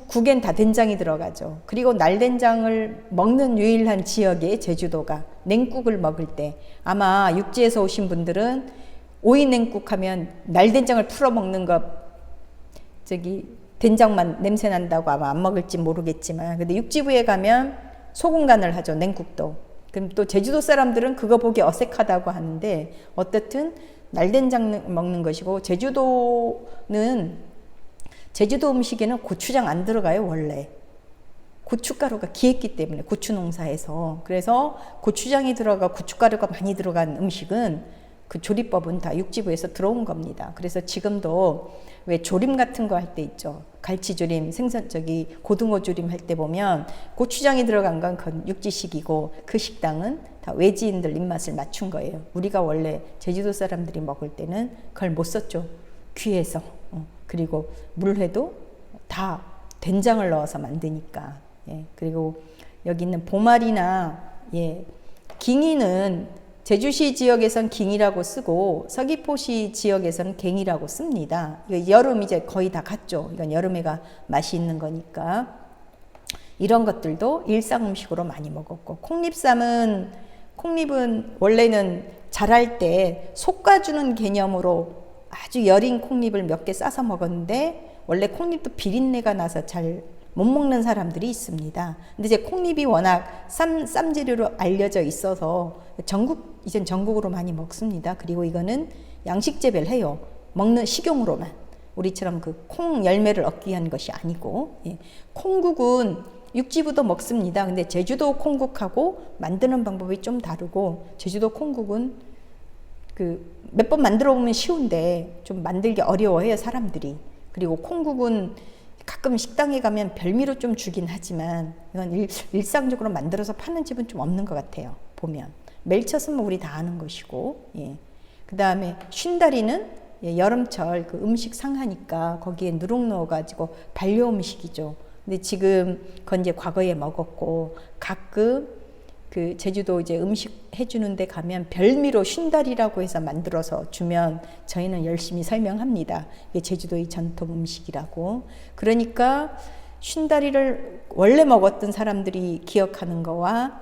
국엔 다 된장이 들어가죠. 그리고 날된장을 먹는 유일한 지역이 제주도가 냉국을 먹을 때 아마 육지에서 오신 분들은 오이 냉국 하면 날된장을 풀어 먹는 거 된장만 냄새 난다고 아마 안 먹을지 모르겠지만 근데 육지부에 가면 소금 간을 하죠. 냉국도. 그럼 또 제주도 사람들은 그거 보기 어색하다고 하는데 어떻든 날된장 먹는 것이고 제주도 음식에는 고추장 안 들어가요. 원래 고춧가루가 귀했기 때문에 고추 농사에서. 그래서 고추장이 들어가 고춧가루가 많이 들어간 음식은 그 조리법은 다 육지부에서 들어온 겁니다. 그래서 지금도 왜 조림 같은 거 할 때 있죠. 갈치조림, 고등어 조림 할 때 보면 고추장이 들어간 건 그건 육지식이고 그 식당은 다 외지인들 입맛을 맞춘 거예요. 우리가 원래 제주도 사람들이 먹을 때는 그걸 못 썼죠. 귀해서. 그리고 물회도 다 된장을 넣어서 만드니까. 예. 그리고 여기 있는 보말이나 예. 깅이는 제주시 지역에선 깅이라고 쓰고 서귀포시 지역에서는 갱이라고 씁니다. 여름 이제 거의 다 갔죠. 이건 여름에가 맛이 있는 거니까. 이런 것들도 일상 음식으로 많이 먹었고 콩잎은 원래는 자랄 때 솎아주는 개념으로 아주 여린 콩잎을 몇 개 싸서 먹었는데 원래 콩잎도 비린내가 나서 잘 못 먹는 사람들이 있습니다. 근데 이제 콩잎이 워낙 쌈재료로 알려져 있어서 이젠 전국으로 많이 먹습니다. 그리고 이거는 양식 재배를 해요. 먹는 식용으로만. 우리처럼 그 콩 열매를 얻기 위한 것이 아니고. 예. 콩국은 육지부도 먹습니다. 근데 제주도 콩국하고 만드는 방법이 좀 다르고 제주도 콩국은 몇 번 만들어 보면 쉬운데 좀 만들기 어려워해요, 사람들이. 그리고 콩국은 가끔 식당에 가면 별미로 좀 주긴 하지만 이건 일상적으로 만들어서 파는 집은 좀 없는 것 같아요. 보면 멜젓은 뭐 우리 다 아는 것이고, 예. 그 다음에 쉰다리는 예, 여름철 그 음식 상하니까 거기에 누룩 넣어가지고 반려 음식이죠. 근데 지금 그건 이제 과거에 먹었고 가끔 그 제주도 이제 음식 해주는 데 가면 별미로 쉰다리라고 해서 만들어서 주면 저희는 열심히 설명합니다. 이게 제주도의 전통 음식이라고. 그러니까 쉰다리를 원래 먹었던 사람들이 기억하는 거와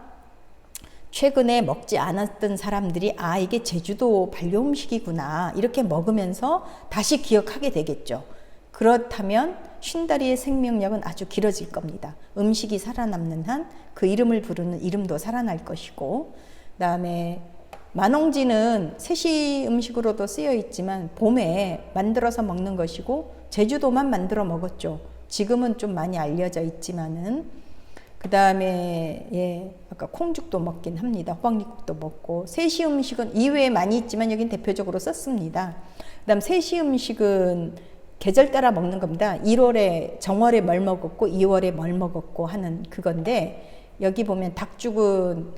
최근에 먹지 않았던 사람들이 이게 제주도 반려 음식이구나 이렇게 먹으면서 다시 기억하게 되겠죠. 그렇다면 쉰다리의 생명력은 아주 길어질 겁니다. 음식이 살아남는 한 그 이름을 부르는 이름도 살아날 것이고, 그 다음에 만홍지는 세시 음식으로도 쓰여 있지만 봄에 만들어서 먹는 것이고 제주도만 만들어 먹었죠. 지금은 좀 많이 알려져 있지만은. 그 다음에 예, 아까 콩죽도 먹긴 합니다. 호박잎국도 먹고. 세시 음식은 이외에 많이 있지만 여긴 대표적으로 썼습니다. 그 다음 세시 음식은 계절 따라 먹는 겁니다. 1월에 정월에 뭘 먹었고 2월에 뭘 먹었고 하는 그건데, 여기 보면 닭죽은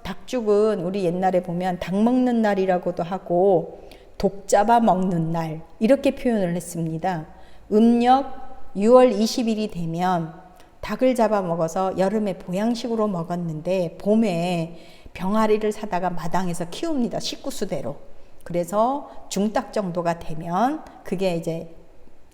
닭죽은 우리 옛날에 보면 닭 먹는 날이라고도 하고 독 잡아 먹는 날 이렇게 표현을 했습니다. 음력 6월 20일이 되면 닭을 잡아 먹어서 여름에 보양식으로 먹었는데 봄에 병아리를 사다가 마당에서 키웁니다. 식구수대로. 그래서 중딱 정도가 되면 그게 이제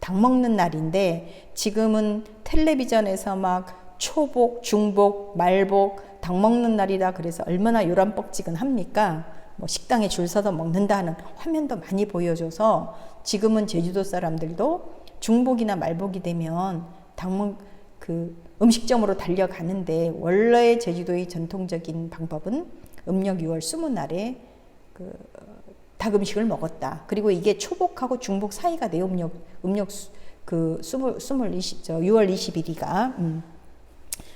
닭 먹는 날인데, 지금은 텔레비전에서 막 초복, 중복, 말복, 닭 먹는 날이다 그래서 얼마나 요란뻑지근합니까? 뭐 식당에 줄 서서 먹는다는 화면도 많이 보여줘서 지금은 제주도 사람들도 중복이나 말복이 되면 음식점으로 달려가는데, 원래 제주도의 전통적인 방법은 음력 6월 20날에 닭 음식을 먹었다. 그리고 이게 초복하고 중복 사이가 돼요. 음력 그 6월 20일이가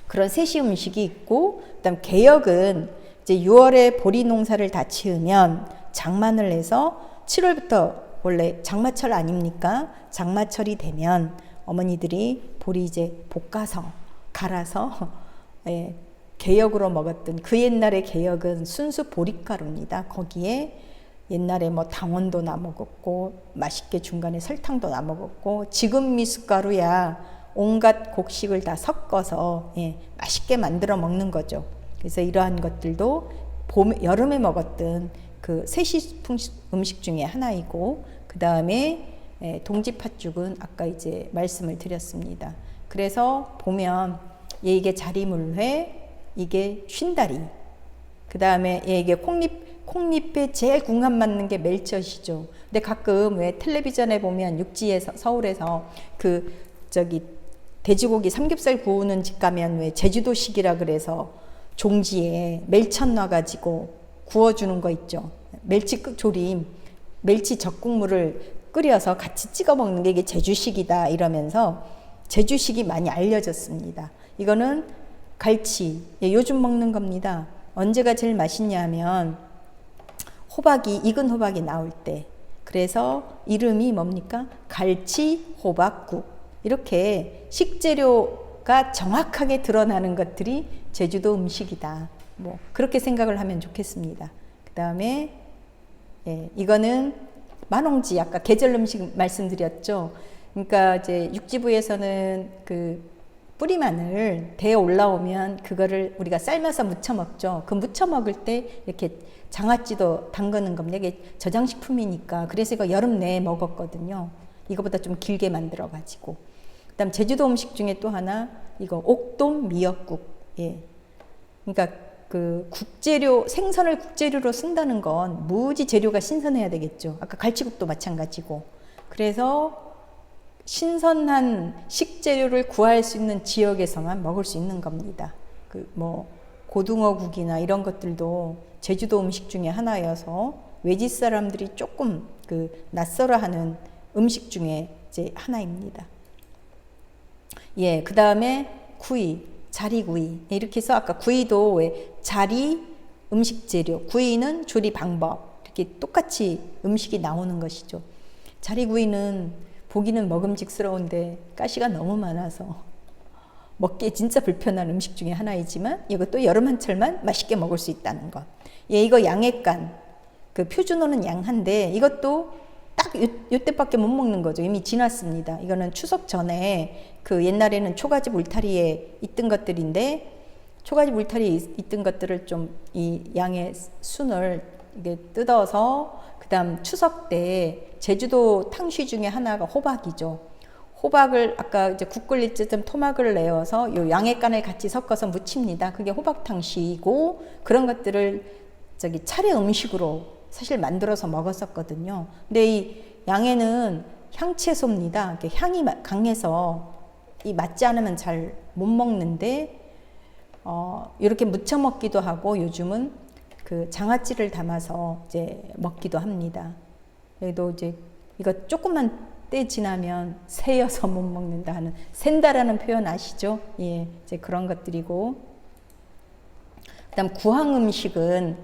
그런 세시 음식이 있고, 그다음 개역은 이제 6월에 보리 농사를 다 지으면 장만을 해서 7월부터 원래 장마철 아닙니까? 장마철이 되면 어머니들이 보리 이제 볶아서 갈아서 예, 개역으로 먹었던 그 옛날의 개역은 순수 보리가루입니다. 거기에 옛날에 뭐 당원도 나 먹었고 맛있게 중간에 설탕도 나 먹었고, 지금 미숫가루야 온갖 곡식을 다 섞어서 예, 맛있게 만들어 먹는 거죠. 그래서 이러한 것들도 여름에 먹었던 그 세시 음식 중에 하나이고, 그 다음에 동지팥죽은 아까 이제 말씀을 드렸습니다. 그래서 보면 이게 자리물회, 이게 쉰다리, 그 다음에 이게 콩잎에 제일 궁합 맞는 게 멜젓이죠. 근데 가끔 왜 텔레비전에 보면 육지에서 서울에서 그 저기 돼지고기 삼겹살 구우는 집 가면 왜 제주도식이라 그래서 종지에 멜젓 놔가지고 구워주는 거 있죠. 멸치 조림, 멸치 젓국물을 끓여서 같이 찍어 먹는 게 이게 제주식이다 이러면서 제주식이 많이 알려졌습니다. 이거는 갈치, 예, 요즘 먹는 겁니다. 언제가 제일 맛있냐 하면 호박이, 익은 호박이 나올 때. 그래서 이름이 뭡니까? 갈치 호박국. 이렇게 식재료가 정확하게 드러나는 것들이 제주도 음식이다. 뭐 그렇게 생각을 하면 좋겠습니다. 그 다음에 예, 이거는 만홍지, 아까 계절 음식 말씀드렸죠. 그러니까 이제 육지부에서는 그 뿌리마늘 대에 올라오면 그거를 우리가 삶아서 무쳐 먹죠. 그 무쳐 먹을 때 이렇게 장아찌도 담그는 겁니다. 이게 저장식품이니까. 그래서 이거 여름 내에 먹었거든요. 이거보다 좀 길게 만들어 가지고. 그다음 제주도 음식 중에 또 하나, 이거 옥돔 미역국. 예. 그러니까 그 국재료, 생선을 국재료로 쓴다는 건 무지 재료가 신선해야 되겠죠. 아까 갈치국도 마찬가지고. 그래서 신선한 식재료를 구할 수 있는 지역에서만 먹을 수 있는 겁니다. 그 뭐 고등어국이나 이런 것들도 제주도 음식 중에 하나여서 외지 사람들이 조금 그 낯설어하는 음식 중에 이제 하나입니다. 예, 그 다음에 구이, 자리구이. 이렇게 해서 아까 구이도 왜 자리 음식 재료, 구이는 조리 방법, 이렇게 똑같이 음식이 나오는 것이죠. 자리구이는 보기는 먹음직스러운데 가시가 너무 많아서 먹기에 진짜 불편한 음식 중에 하나이지만 이것도 여름 한철만 맛있게 먹을 수 있다는 것. 예, 이거 양액간, 그 표준어는 양한데 이것도 딱 요때밖에 못 먹는 거죠. 이미 지났습니다. 이거는 추석 전에 그 옛날에는 초가집 울타리에 있던 것들인데, 초가집 울타리에 있던 것들을 좀 이 양의 순을 이게 뜯어서 그다음 추석 때 제주도 탕쉬 중에 하나가 호박이죠. 호박을 아까 이제 국 끓일 때쯤 토막을 내어서 요 양액간을 같이 섞어서 무칩니다. 그게 호박탕쉬이고, 그런 것들을 저기 차례 음식으로 사실 만들어서 먹었었거든요. 근데 이 양에는 향채소입니다. 향이 강해서 이 맞지 않으면 잘 못 먹는데 이렇게 무쳐 먹기도 하고, 요즘은 그 장아찌를 담아서 이제 먹기도 합니다. 그래도 이제 이거 조금만 때 지나면 새여서 못 먹는다 하는, 샌다라는 표현 아시죠? 예, 이제 그런 것들이고, 그다음 구황 음식은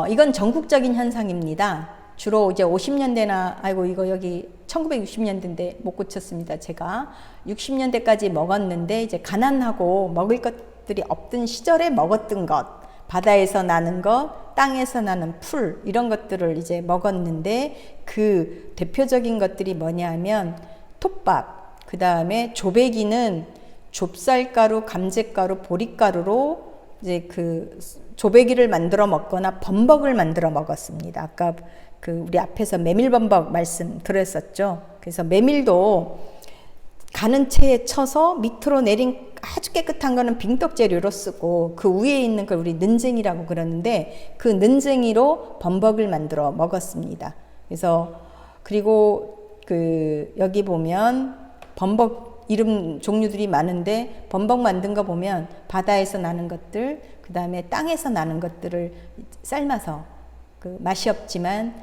이건 전국적인 현상입니다. 주로 이제 50년대나, 아이고 이거 여기 1960년대인데 못 고쳤습니다. 제가 60년대까지 먹었는데 이제 가난하고 먹을 것들이 없던 시절에 먹었던 것, 바다에서 나는 것, 땅에서 나는 풀, 이런 것들을 이제 먹었는데, 그 대표적인 것들이 뭐냐 하면 톱밥, 그 다음에 조배기는 좁쌀가루, 감잿가루, 보리가루로 이제 그 조배기를 만들어 먹거나 범벅을 만들어 먹었습니다. 아까 그 우리 앞에서 메밀범벅 말씀 드렸었죠. 그래서 메밀도 가는 채에 쳐서 밑으로 내린 아주 깨끗한 거는 빙떡 재료로 쓰고, 그 위에 있는 걸 우리 는쟁이라고 그러는데, 그 는쟁이로 범벅을 만들어 먹었습니다. 그래서 그리고 그 여기 보면 범벅 이름 종류들이 많은데, 범벅 만든 거 보면 바다에서 나는 것들, 그 다음에 땅에서 나는 것들을 삶아서 그 맛이 없지만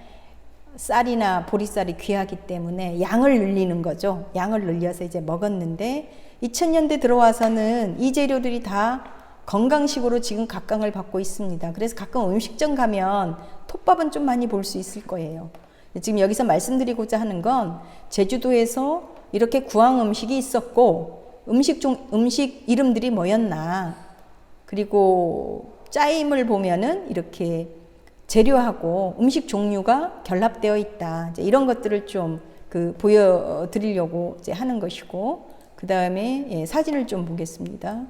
쌀이나 보리쌀이 귀하기 때문에 양을 늘리는 거죠. 양을 늘려서 이제 먹었는데 2000년대 들어와서는 이 재료들이 다 건강식으로 지금 각광을 받고 있습니다. 그래서 가끔 음식점 가면 톱밥은 좀 많이 볼 수 있을 거예요. 지금 여기서 말씀드리고자 하는 건 제주도에서 이렇게 구황 음식이 있었고 음식 이름들이 뭐였나, 그리고 짜임을 보면은 이렇게 재료하고 음식 종류가 결합되어 있다. 이제 이런 것들을 좀 보여드리려고 이제 하는 것이고, 그 다음에 사진을 좀 보겠습니다.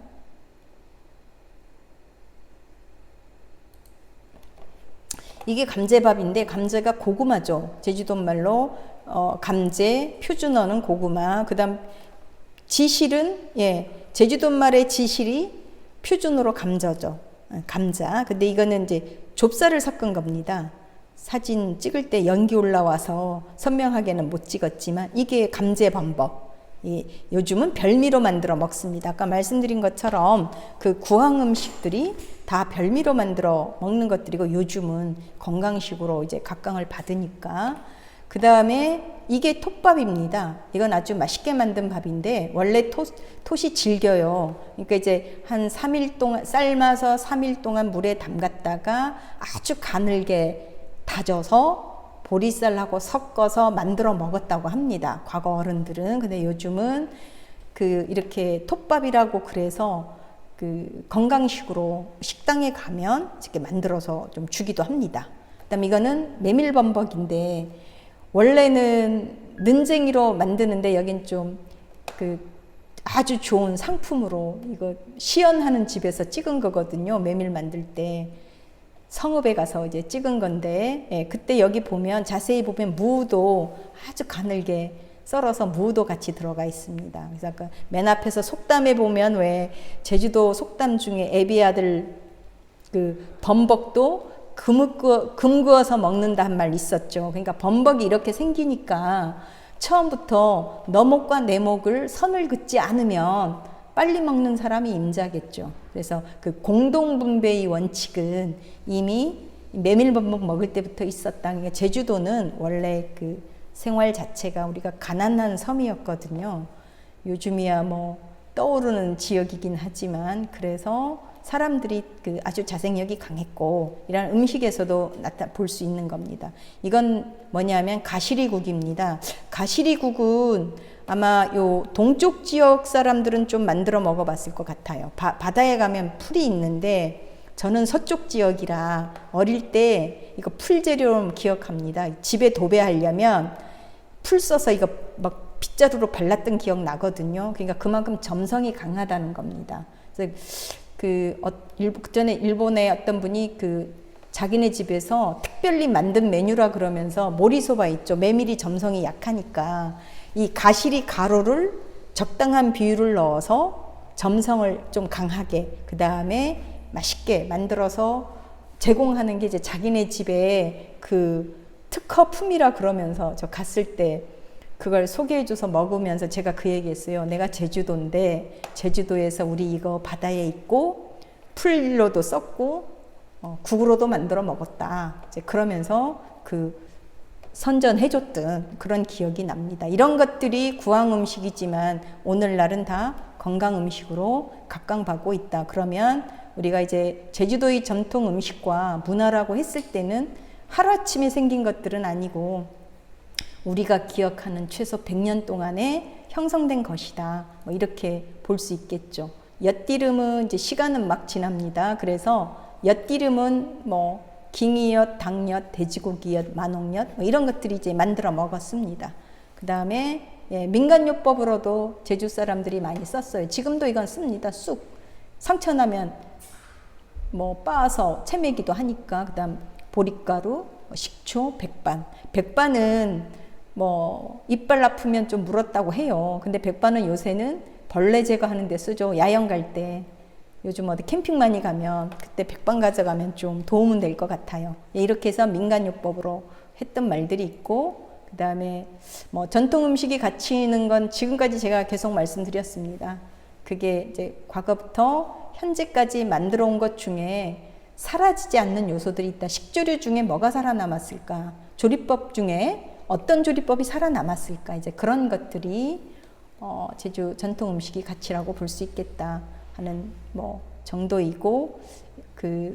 이게 감제밥인데 감제가 고구마죠. 제주도 말로 감제, 표준어는 고구마. 그다음 지실은 제주도 말의 지실이 표준어로 감자죠. 감자. 근데 이거는 이제 좁쌀을 섞은 겁니다. 사진 찍을 때 연기 올라와서 선명하게는 못 찍었지만 이게 감제 범벅. 요즘은 별미로 만들어 먹습니다. 아까 말씀드린 것처럼 그 구황 음식들이 다 별미로 만들어 먹는 것들이고 요즘은 건강식으로 이제 각광을 받으니까. 그 다음에 이게 톱밥입니다. 이건 아주 맛있게 만든 밥인데 원래 톳이 질겨요. 그러니까 이제 한 3일 동안 삶아서 3일 동안 물에 담갔다가 아주 가늘게 다져서 보리쌀하고 섞어서 만들어 먹었다고 합니다. 과거 어른들은. 근데 요즘은 이렇게 톱밥이라고 그래서 건강식으로 식당에 가면 이렇게 만들어서 좀 주기도 합니다. 그다음 이거는 메밀범벅인데 원래는 는쟁이로 만드는데 여긴 좀 아주 좋은 상품으로 이거 시연하는 집에서 찍은 거거든요. 메밀 만들 때. 성읍에 가서 이제 찍은 건데, 그때 여기 보면 자세히 보면 무도 아주 가늘게 썰어서 무도 같이 들어가 있습니다. 그래서 아까 맨 앞에서 속담에 보면 왜 제주도 속담 중에 애비아들 범벅도 금 구워서 먹는다 한 말 있었죠. 그러니까 범벅이 이렇게 생기니까 처음부터 너 목과 내 목을 선을 긋지 않으면 빨리 먹는 사람이 임자겠죠. 그래서 공동분배의 원칙은 이미 메밀범벅 먹을 때부터 있었다. 그러니까 제주도는 원래 생활 자체가 우리가 가난한 섬이었거든요. 요즘이야 뭐 떠오르는 지역이긴 하지만 그래서 사람들이 아주 자생력이 강했고 이런 음식에서도 볼 수 있는 겁니다. 이건 뭐냐면 가시리국입니다. 가시리국은 아마 요 동쪽 지역 사람들은 좀 만들어 먹어봤을 것 같아요. 바다에 가면 풀이 있는데 저는 서쪽 지역이라 어릴 때 이거 풀 재료로 기억합니다. 집에 도배하려면 풀 써서 이거 막 빗자루로 발랐던 기억 나거든요. 그러니까 그만큼 점성이 강하다는 겁니다. 그래서 그전에 일본의 어떤 분이 자기네 집에서 특별히 만든 메뉴라 그러면서 모리소바 있죠. 메밀이 점성이 약하니까 이 가시리 가루를 적당한 비율을 넣어서 점성을 좀 강하게 그 다음에 맛있게 만들어서 제공하는 게 이제 자기네 집에 특허품이라 그러면서 저 갔을 때 그걸 소개해줘서 먹으면서 제가 그 얘기했어요. 내가 제주도인데 제주도에서 우리 이거 바다에 있고 풀로도 썼고 국으로도 만들어 먹었다. 이제 그러면서 선전해줬던 그런 기억이 납니다. 이런 것들이 구황 음식이지만 오늘날은 다 건강 음식으로 각광받고 있다. 그러면 우리가 이제 제주도의 전통 음식과 문화라고 했을 때는 하루아침에 생긴 것들은 아니고 우리가 기억하는 최소 100년 동안에 형성된 것이다. 뭐 이렇게 볼 수 있겠죠. 엿기름은 이제 시간은 막 지납니다. 그래서 엿기름은 뭐 깅이엿, 닭엿, 돼지고기엿, 만옥엿 뭐 이런 것들이 이제 만들어 먹었습니다. 그 다음에 민간요법으로도 제주 사람들이 많이 썼어요. 지금도 이건 씁니다. 쑥 상처나면 뭐 빻아서 채매기도 하니까. 그 다음 보리가루, 식초, 백반. 백반은 뭐 이빨 아프면 좀 물었다고 해요. 근데 백반은 요새는 벌레 제거하는 데 쓰죠. 야영 갈 때. 요즘 어디 캠핑 많이 가면 그때 백반 가져가면 좀 도움은 될 것 같아요. 이렇게 해서 민간요법으로 했던 말들이 있고, 그 다음에 뭐 전통 음식이 가치 있는 건 지금까지 제가 계속 말씀드렸습니다. 그게 이제 과거부터 현재까지 만들어 온 것 중에 사라지지 않는 요소들이 있다. 식조류 중에 뭐가 살아남았을까? 조리법 중에 어떤 조리법이 살아남았을까? 이제 그런 것들이 제주 전통 음식이 가치라고 볼 수 있겠다 하는 뭐 정도이고,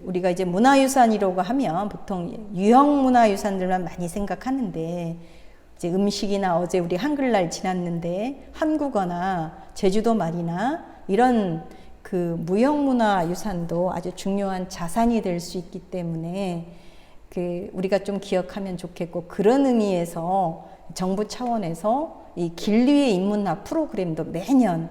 우리가 이제 문화유산이라고 하면 보통 유형 문화유산들만 많이 생각하는데, 이제 음식이나 어제 우리 한글날 지났는데 한국어나 제주도 말이나 이런 무형문화유산도 아주 중요한 자산이 될 수 있기 때문에 우리가 좀 기억하면 좋겠고, 그런 의미에서 정부 차원에서 이 길리의 인문학 프로그램도 매년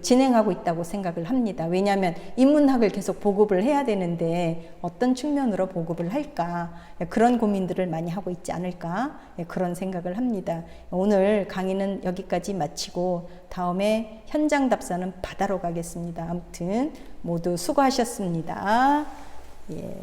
진행하고 있다고 생각을 합니다. 왜냐하면 인문학을 계속 보급을 해야 되는데 어떤 측면으로 보급을 할까, 그런 고민들을 많이 하고 있지 않을까, 그런 생각을 합니다. 오늘 강의는 여기까지 마치고 다음에 현장 답사는 바다로 가겠습니다. 아무튼 모두 수고하셨습니다. 예.